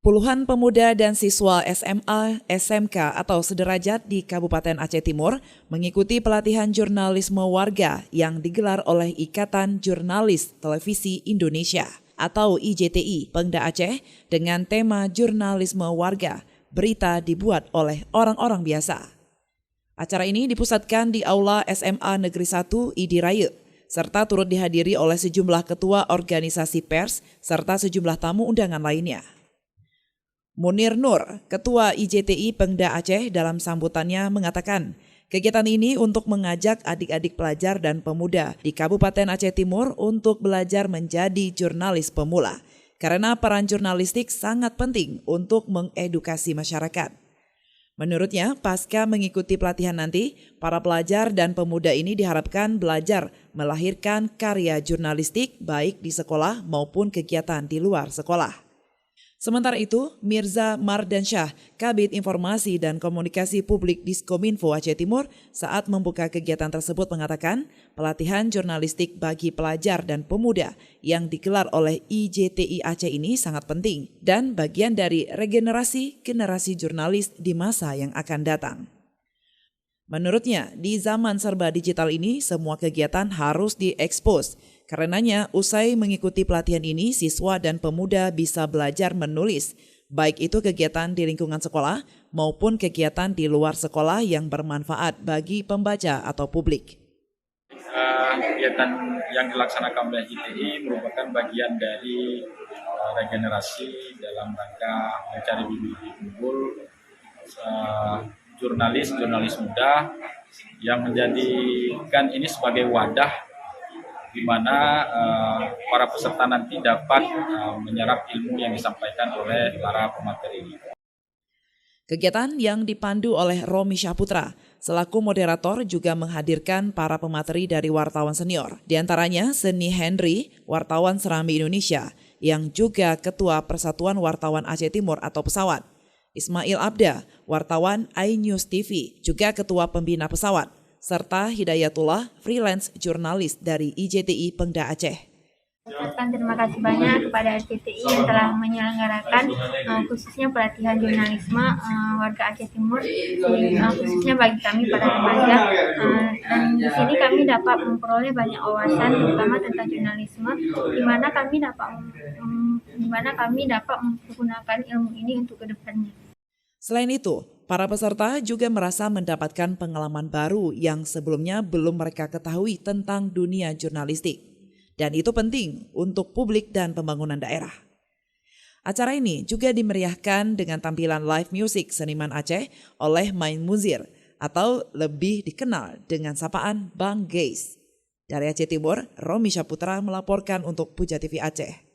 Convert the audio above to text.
Puluhan pemuda dan siswa SMA, SMK atau sederajat di Kabupaten Aceh Timur mengikuti pelatihan jurnalisme warga yang digelar oleh Ikatan Jurnalis Televisi Indonesia atau IJTI Pemda Aceh dengan tema jurnalisme warga, berita dibuat oleh orang-orang biasa. Acara ini dipusatkan di Aula SMA Negeri 1 Idi Raya, serta turut dihadiri oleh sejumlah ketua organisasi pers serta sejumlah tamu undangan lainnya. Munir Nur, Ketua IJTI Pemda Aceh dalam sambutannya mengatakan, kegiatan ini untuk mengajak adik-adik pelajar dan pemuda di Kabupaten Aceh Timur untuk belajar menjadi jurnalis pemula, karena peran jurnalistik sangat penting untuk mengedukasi masyarakat. Menurutnya, pasca mengikuti pelatihan nanti, para pelajar dan pemuda ini diharapkan belajar melahirkan karya jurnalistik baik di sekolah maupun kegiatan di luar sekolah. Sementara itu, Mirza Mardansyah, Kabid Informasi dan Komunikasi Publik Diskominfo Aceh Timur saat membuka kegiatan tersebut mengatakan pelatihan jurnalistik bagi pelajar dan pemuda yang digelar oleh IJTI Aceh ini sangat penting dan bagian dari regenerasi generasi jurnalis di masa yang akan datang. Menurutnya, di zaman serba digital ini semua kegiatan harus diekspos. Karenanya, usai mengikuti pelatihan ini, siswa dan pemuda bisa belajar menulis, baik itu kegiatan di lingkungan sekolah maupun kegiatan di luar sekolah yang bermanfaat bagi pembaca atau publik. Kegiatan yang dilaksanakan oleh IJTI merupakan bagian dari regenerasi dalam rangka mencari bibit-bibit unggul jurnalis muda yang menjadikan ini sebagai wadah di mana para peserta nanti dapat menyerap ilmu yang disampaikan oleh para pemateri ini. Kegiatan yang dipandu oleh Romi Syahputra selaku moderator juga menghadirkan para pemateri dari wartawan senior. Di antaranya Seni Henry, wartawan Serambi Indonesia, yang juga Ketua Persatuan Wartawan Aceh Timur atau Pesawat. Ismail Abda, wartawan iNews TV, juga Ketua Pembina Pesawat, serta Hidayatullah, freelance jurnalis dari IJTI Pemda Aceh. Terima kasih banyak kepada IJTI yang telah menyelenggarakan khususnya pelatihan jurnalisme warga Aceh Timur, khususnya bagi kami para remaja. Dan di sini kami dapat memperoleh banyak wawasan, terutama tentang jurnalisme, di mana kami dapat menggunakan ilmu ini untuk kedepannya. Selain itu, para peserta juga merasa mendapatkan pengalaman baru yang sebelumnya belum mereka ketahui tentang dunia jurnalistik. Dan itu penting untuk publik dan pembangunan daerah. Acara ini juga dimeriahkan dengan tampilan live music seniman Aceh oleh Main Muzir atau lebih dikenal dengan sapaan Bang Geis. Dari Aceh Timur, Romi Syahputra melaporkan untuk Puja TV Aceh.